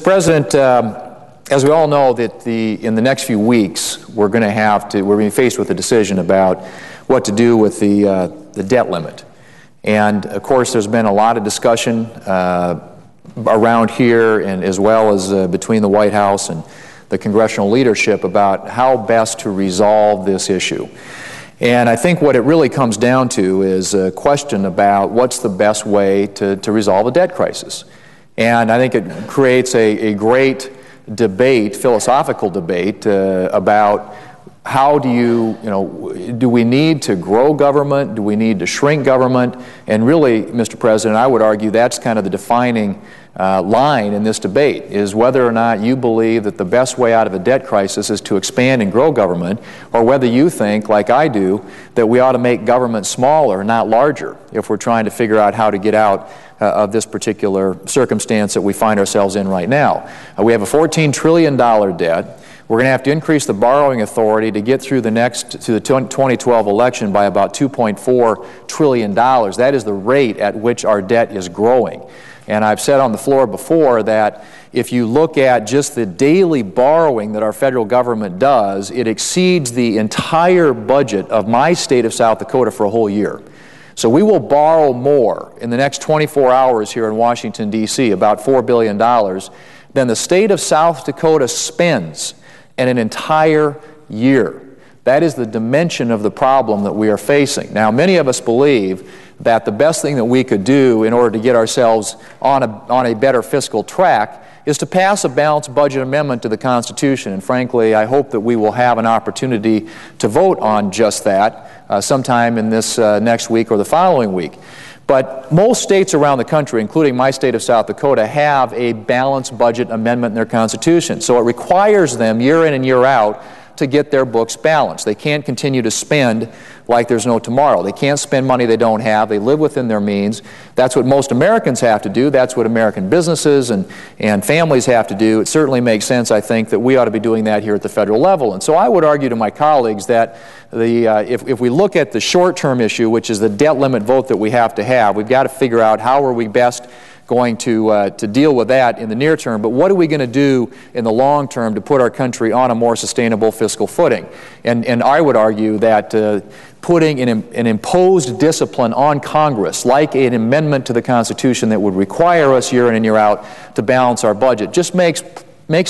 Mr. President, as we all know, that in the next few weeks, we're being faced with a decision about what to do with the debt limit. And of course, there's been a lot of discussion around here, and as well as between the White House and the congressional leadership about how best to resolve this issue. And I think what it really comes down to is a question about what's the best way to resolve a debt crisis. And I think it creates a great debate, philosophical debate, about how do we need to grow government? Do we need to shrink government? And really, Mr. President, I would argue that's kind of the defining line in this debate, is whether or not you believe that the best way out of a debt crisis is to expand and grow government, or whether you think, like I do, that we ought to make government smaller, not larger, if we're trying to figure out how to get out of this particular circumstance that we find ourselves in right now. We have a $14 trillion debt. We're going to have to increase the borrowing authority to get through the 2012 election by about $2.4 trillion. That is the rate at which our debt is growing. And I've said on the floor before that if you look at just the daily borrowing that our federal government does, it exceeds the entire budget of my state of South Dakota for a whole year. So we will borrow more in the next 24 hours here in Washington, D.C., about $4 billion, than the state of South Dakota spends in an entire year. That is the dimension of the problem that we are facing. Now, many of us believe that the best thing that we could do in order to get ourselves on a better fiscal track is to pass a balanced budget amendment to the Constitution. And frankly, I hope that we will have an opportunity to vote on just that sometime in this next week or the following week. But most states around the country, including my state of South Dakota, have a balanced budget amendment in their Constitution. So it requires them year in and year out to get their books balanced. They can't continue to spend like there's no tomorrow. They can't spend money they don't have. They live within their means. That's what most Americans have to do. That's what American businesses and families have to do. It certainly makes sense, I think, that we ought to be doing that here at the federal level. And so I would argue to my colleagues that if we look at the short-term issue, which is the debt limit vote that we have to have, we've got to figure out how are we best going to deal with that in the near term, but what are we going to do in the long term to put our country on a more sustainable fiscal footing? And I would argue that putting an imposed discipline on Congress, like an amendment to the Constitution that would require us year in and year out to balance our budget, just makes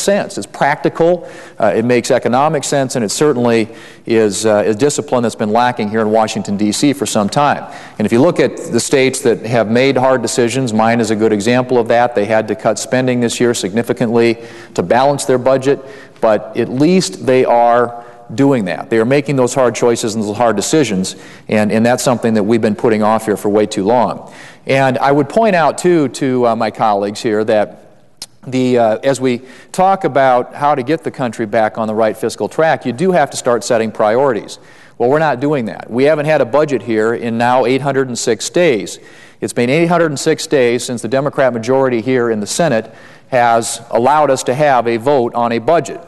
sense. It's practical, it makes economic sense, and it certainly is discipline that's been lacking here in Washington, D.C. for some time. And if you look at the states that have made hard decisions, mine is a good example of that. They had to cut spending this year significantly to balance their budget, but at least they are doing that. They are making those hard choices and those hard decisions, and that's something that we've been putting off here for way too long. And I would point out, too, to my colleagues here that as we talk about how to get the country back on the right fiscal track, you do have to start setting priorities. Well, we're not doing that. We haven't had a budget here in now 806 days. It's been 806 days since the Democrat majority here in the Senate has allowed us to have a vote on a budget.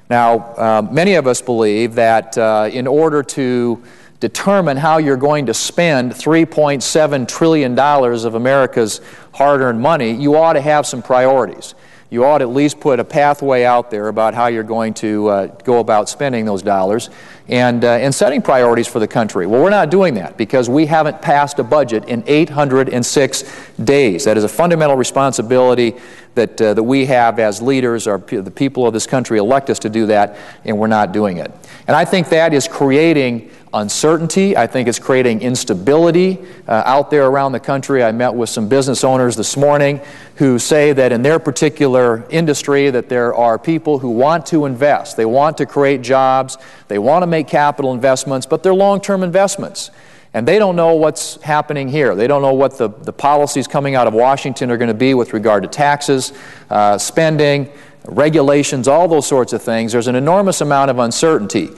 Now, many of us believe that in order to determine how you're going to spend $3.7 trillion of America's hard-earned money, you ought to have some priorities. You ought to at least put a pathway out there about how you're going to go about spending those dollars and setting priorities for the country. Well, we're not doing that because we haven't passed a budget in 806 days. That is a fundamental responsibility that we have as leaders. The people of this country elect us to do that, and we're not doing it. And I think that is creating uncertainty. I think it's creating instability out there around the country. I met with some business owners this morning who say that in their particular industry that there are people who want to invest. They want to create jobs. They want to make capital investments, but they're long-term investments. And they don't know what's happening here. They don't know what the policies coming out of Washington are going to be with regard to taxes, spending, regulations, all those sorts of things. There's an enormous amount of uncertainty.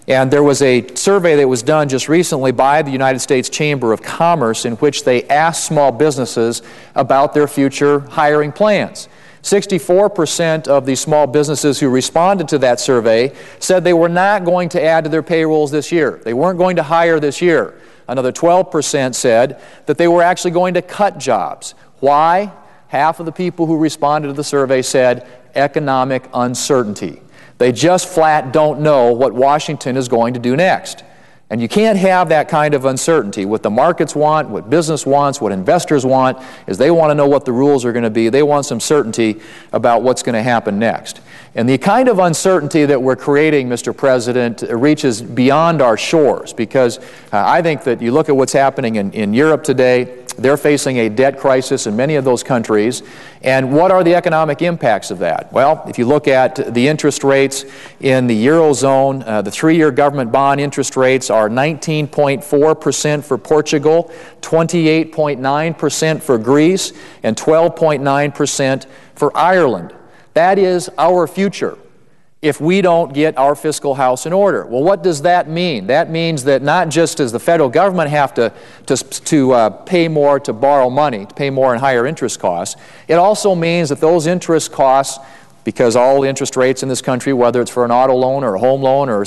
And there was a survey that was done just recently by the United States Chamber of Commerce in which they asked small businesses about their future hiring plans. 64% of the small businesses who responded to that survey said they were not going to add to their payrolls this year. They weren't going to hire this year. Another 12% said that they were actually going to cut jobs. Why? half of the people who responded to the survey said economic uncertainty. They just flat don't know what Washington is going to do next. And you can't have that kind of uncertainty. What the markets want, what business wants, what investors want, is they want to know what the rules are going to be. They want some certainty about what's going to happen next. And the kind of uncertainty that we're creating, Mr. President, reaches beyond our shores, because I think that you look at what's happening in Europe today. They're facing a debt crisis in many of those countries. And what are the economic impacts of that? Well, if you look at the interest rates in the Eurozone, the 3-year government bond interest rates are 19.4% for Portugal, 28.9% for Greece, and 12.9% for Ireland. That is our future if we don't get our fiscal house in order. Well, what does that mean? That means that not just does the federal government have to pay more to borrow money, to pay more in higher interest costs, it also means that those interest costs, because all the interest rates in this country, whether it's for an auto loan or a home loan or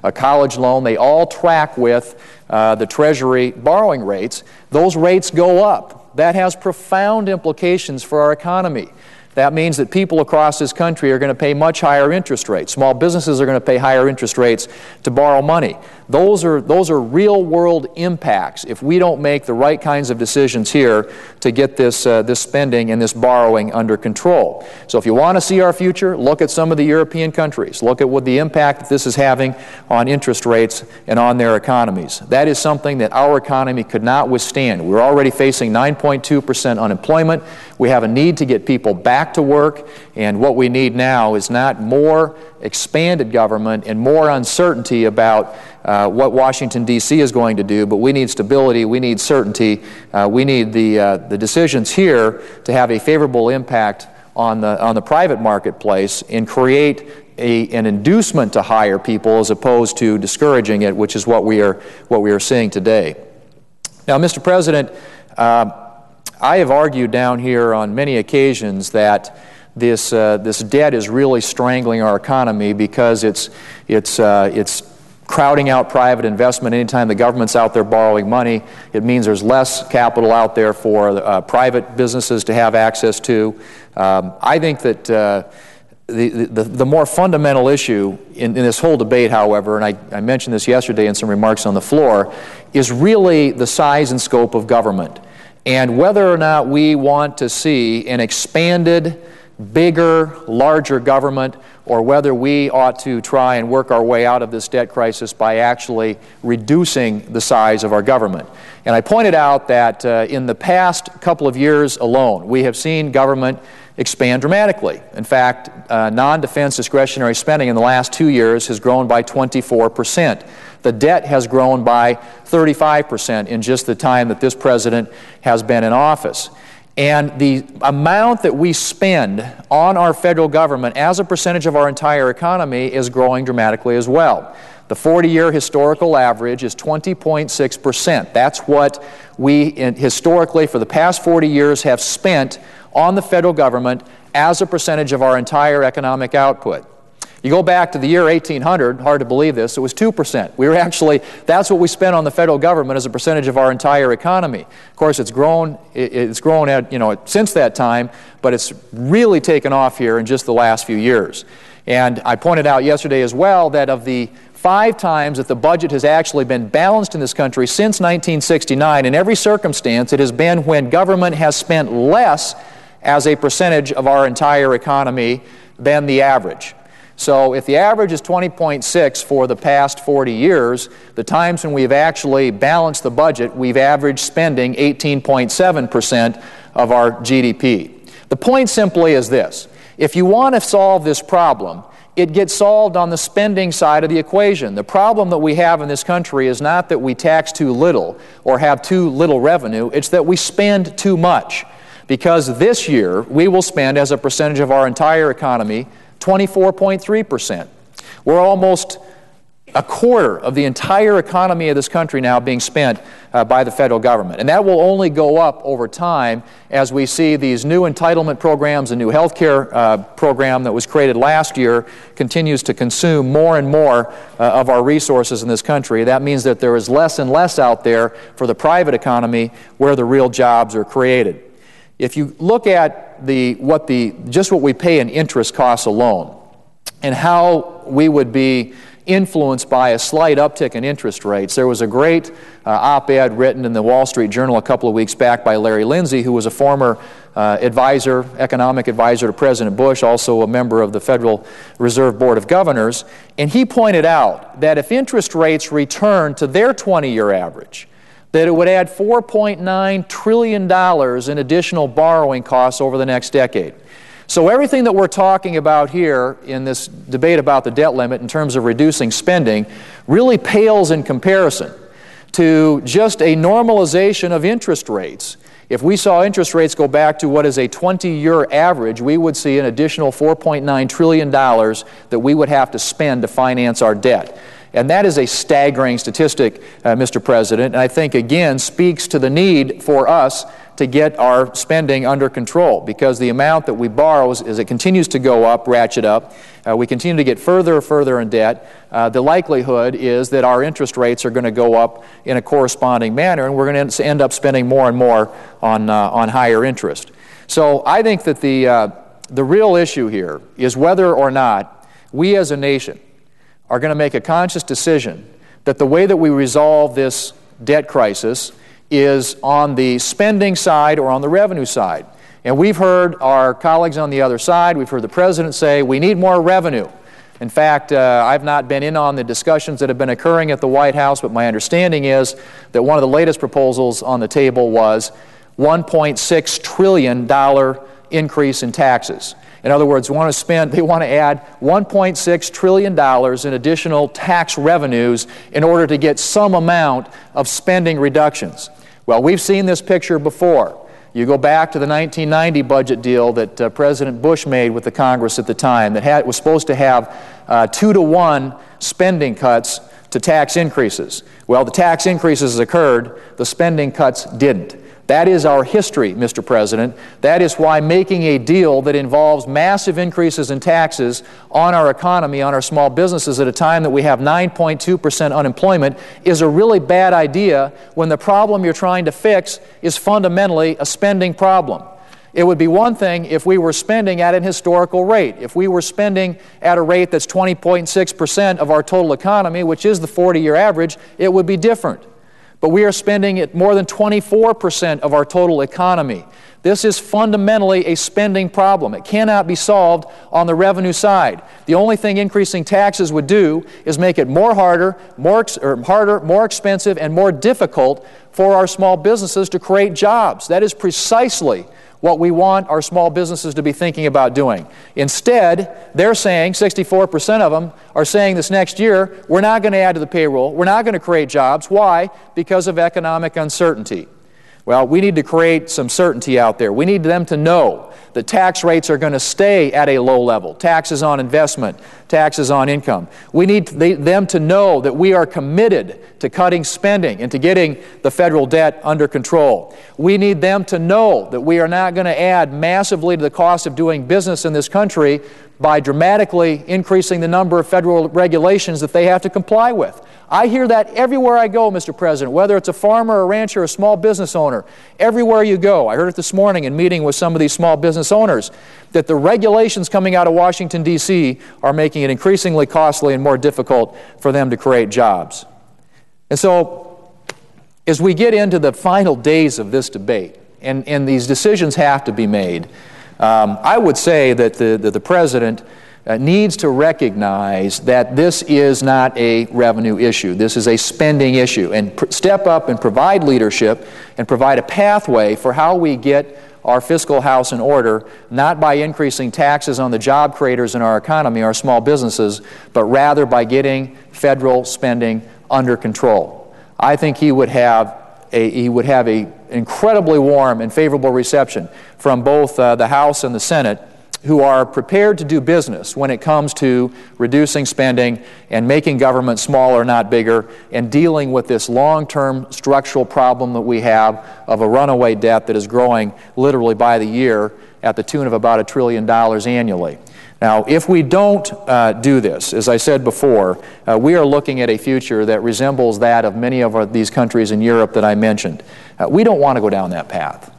a college loan, they all track with the Treasury borrowing rates. Those rates go up. That has profound implications for our economy. That means that people across this country are going to pay much higher interest rates. Small businesses are going to pay higher interest rates to borrow money. Those are real-world impacts if we don't make the right kinds of decisions here to get this spending and this borrowing under control. So if you want to see our future, look at some of the European countries. Look at what the impact that this is having on interest rates and on their economies. That is something that our economy could not withstand. We're already facing 9.2% unemployment. We have a need to get people back to work, and what we need now is not more expanded government and more uncertainty about what Washington, D.C. is going to do, but we need stability, we need certainty, we need the decisions here to have a favorable impact on the private marketplace and create an inducement to hire people as opposed to discouraging it, which is what we are seeing today. Now, Mr. President, I have argued down here on many occasions that this debt is really strangling our economy because it's crowding out private investment. Anytime the government's out there borrowing money, it means there's less capital out there for private businesses to have access to. I think that the more fundamental issue in this whole debate, however, and I mentioned this yesterday in some remarks on the floor, is really the size and scope of government, and whether or not we want to see an expanded, bigger, larger government, or whether we ought to try and work our way out of this debt crisis by actually reducing the size of our government. And I pointed out that in the past couple of years alone, we have seen government expand dramatically. In fact, non-defense discretionary spending in the last 2 years has grown by 24%. The debt has grown by 35% in just the time that this president has been in office. And the amount that we spend on our federal government as a percentage of our entire economy is growing dramatically as well. The 40-year historical average is 20.6%. That's what we historically for the past 40 years have spent on the federal government as a percentage of our entire economic output. You go back to the year 1800, hard to believe this, it was 2%. That's what we spent on the federal government as a percentage of our entire economy. Of course, it's grown since that time, but it's really taken off here in just the last few years. And I pointed out yesterday as well that of the 5 times that the budget has actually been balanced in this country since 1969, in every circumstance, it has been when government has spent less as a percentage of our entire economy than the average. So if the average is 20.6 for the past 40 years, the times when we've actually balanced the budget, we've averaged spending 18.7% of our GDP. The point simply is this. If you want to solve this problem, it gets solved on the spending side of the equation. The problem that we have in this country is not that we tax too little or have too little revenue, it's that we spend too much. Because this year, we will spend as a percentage of our entire economy 24.3%. We're almost a quarter of the entire economy of this country now being spent by the federal government. And that will only go up over time as we see these new entitlement programs, a new health care program that was created last year continues to consume more and more of our resources in this country. That means that there is less and less out there for the private economy where the real jobs are created. if you look at just what we pay in interest costs alone and how we would be influenced by a slight uptick in interest rates. There was a great op-ed written in the Wall Street Journal a couple of weeks back by Larry Lindsey, who was a former economic advisor to President Bush, also a member of the Federal Reserve Board of Governors, and he pointed out that if interest rates return to their 20-year average, that it would add $4.9 trillion in additional borrowing costs over the next decade. So everything that we're talking about here in this debate about the debt limit in terms of reducing spending really pales in comparison to just a normalization of interest rates. If we saw interest rates go back to what is a 20-year average, we would see an additional $4.9 trillion that we would have to spend to finance our debt. And that is a staggering statistic, Mr. President, and I think, again, speaks to the need for us to get our spending under control, because the amount that we borrow, as it continues to go up, ratchet up, we continue to get further and further in debt. The likelihood is that our interest rates are going to go up in a corresponding manner, and we're going to end up spending more and more on higher interest. So I think that the real issue here is whether or not we as a nation are going to make a conscious decision that the way that we resolve this debt crisis is on the spending side or on the revenue side. And we've heard our colleagues on the other side, we've heard the President say, we need more revenue. In fact, I've not been in on the discussions that have been occurring at the White House, but my understanding is that one of the latest proposals on the table was $1.6 trillion increase in taxes. In other words, they want to add $1.6 trillion in additional tax revenues in order to get some amount of spending reductions. Well, we've seen this picture before. You go back to the 1990 budget deal that President Bush made with the Congress at the time that was supposed to have 2-to-1 spending cuts to tax increases. Well, the tax increases occurred, the spending cuts didn't. That is our history, Mr. President. That is why making a deal that involves massive increases in taxes on our economy, on our small businesses at a time that we have 9.2% unemployment is a really bad idea when the problem you're trying to fix is fundamentally a spending problem. It would be one thing if we were spending at an historical rate. If we were spending at a rate that's 20.6% of our total economy, which is the 40-year average, it would be different. But we are spending at more than 24% of our total economy. This is fundamentally a spending problem. It cannot be solved on the revenue side. The only thing increasing taxes would do is make it harder, more expensive, and more difficult for our small businesses to create jobs. That is precisely what we want our small businesses to be thinking about doing. Instead, they're saying, 64% of them are saying this next year, we're not going to add to the payroll, we're not going to create jobs. Why? Because of economic uncertainty. Well, we need to create some certainty out there. We need them to know that tax rates are going to stay at a low level. Taxes on investment, taxes on income. We need them to know that we are committed to cutting spending and to getting the federal debt under control. We need them to know that we are not going to add massively to the cost of doing business in this country by dramatically increasing the number of federal regulations that they have to comply with. I hear that everywhere I go, Mr. President, whether it's a farmer, a rancher, or a small business owner. Everywhere you go. I heard it this morning in meeting with some of these small business owners, that the regulations coming out of Washington, D.C. are making it increasingly costly and more difficult for them to create jobs. And so, as we get into the final days of this debate, and these decisions have to be made, I would say that the President needs to recognize that this is not a revenue issue. This is a spending issue, and step up and provide leadership and provide a pathway for how we get our fiscal house in order, not by increasing taxes on the job creators in our economy, our small businesses, but rather by getting federal spending under control. I think he would have an incredibly warm and favorable reception from both the House and the Senate, who are prepared to do business when it comes to reducing spending and making government smaller, not bigger, and dealing with this long-term structural problem that we have of a runaway debt that is growing literally by the year at the tune of about $1 trillion annually. Now, if we don't do this, as I said before, we are looking at a future that resembles that of many of these countries in Europe that I mentioned. We don't want to go down that path.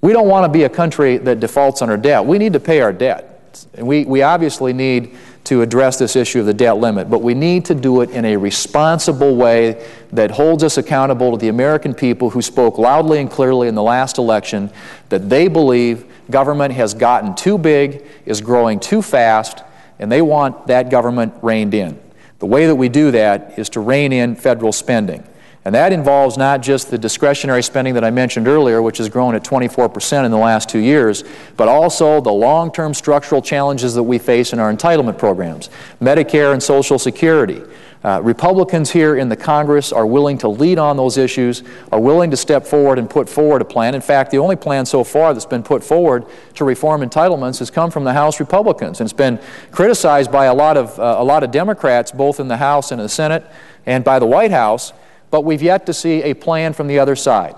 We don't want to be a country that defaults on our debt. We need to pay our debt. And we obviously need to address this issue of the debt limit, but we need to do it in a responsible way that holds us accountable to the American people who spoke loudly and clearly in the last election that they believe government has gotten too big, is growing too fast, and they want that government reined in. The way that we do that is to rein in federal spending. And that involves not just the discretionary spending that I mentioned earlier, which has grown at 24% in the last 2 years, but also the long-term structural challenges that we face in our entitlement programs, Medicare and Social Security. Republicans here in the Congress are willing to lead on those issues, are willing to step forward and put forward a plan. In fact, the only plan so far that's been put forward to reform entitlements has come from the House Republicans, and it's been criticized by a lot of Democrats, both in the House and in the Senate, and by the White House. But we've yet to see a plan from the other side.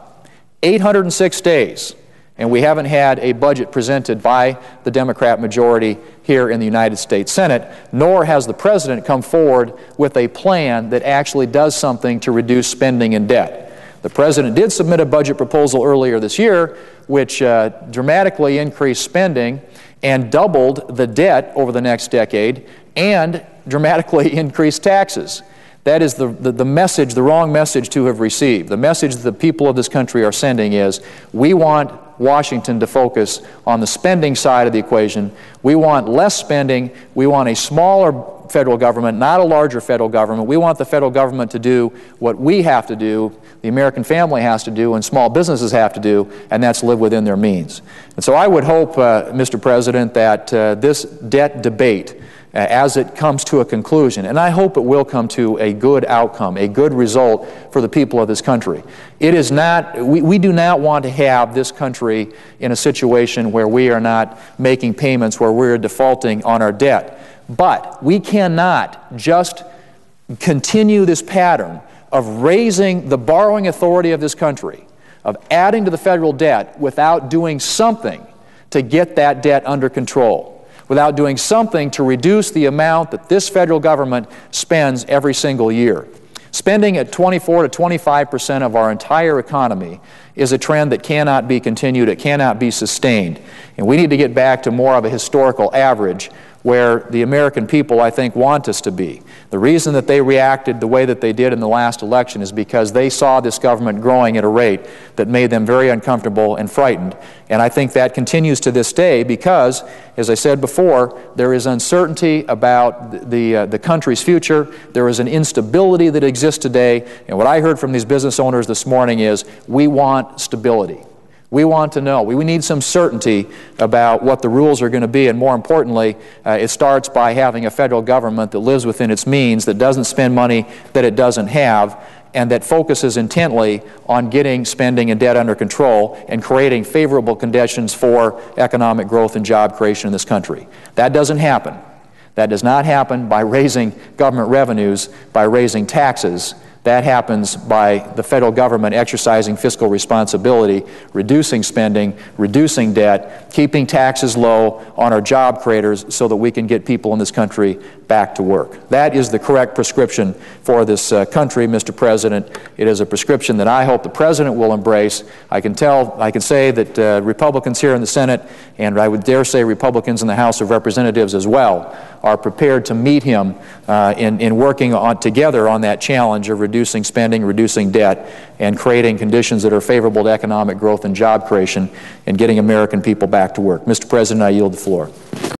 806 days, and we haven't had a budget presented by the Democrat majority here in the United States Senate, nor has the President come forward with a plan that actually does something to reduce spending and debt. The President did submit a budget proposal earlier this year which dramatically increased spending and doubled the debt over the next decade and dramatically increased taxes. That is the message, the wrong message to have received. The message that the people of this country are sending is, we want Washington to focus on the spending side of the equation. We want less spending. We want a smaller federal government, not a larger federal government. We want the federal government to do what we have to do, the American family has to do, and small businesses have to do, and that's live within their means. And so I would hope, Mr. President, that this debt debate, as it comes to a conclusion, and I hope it will come to a good outcome, a good result for the people of this country. It is not, we do not want to have this country in a situation where we are not making payments, where we're defaulting on our debt. But we cannot just continue this pattern of raising the borrowing authority of this country, of adding to the federal debt without doing something to get that debt under control, without doing something to reduce the amount that this federal government spends every single year. Spending at 24 to 25% of our entire economy is a trend that cannot be continued, it cannot be sustained. And we need to get back to more of a historical average where the American people, I think, want us to be. The reason that they reacted the way that they did in the last election is because they saw this government growing at a rate that made them very uncomfortable and frightened. And I think that continues to this day because, as I said before, there is uncertainty about the country's future. There is an instability that exists today. And what I heard from these business owners this morning is, we want stability. We want to know. We need some certainty about what the rules are going to be, and more importantly, it starts by having a federal government that lives within its means, that doesn't spend money that it doesn't have, and that focuses intently on getting spending and debt under control and creating favorable conditions for economic growth and job creation in this country. That doesn't happen. That does not happen by raising government revenues, by raising taxes. That happens by the federal government exercising fiscal responsibility, reducing spending, reducing debt, keeping taxes low on our job creators so that we can get people in this country back to work. That is the correct prescription for this country, Mr. President. It is a prescription that I hope the President will embrace. I can say that Republicans here in the Senate, and I would dare say Republicans in the House of Representatives as well, are prepared to meet him in working together on that challenge of reducing spending, reducing debt, and creating conditions that are favorable to economic growth and job creation and getting American people back to work. Mr. President, I yield the floor.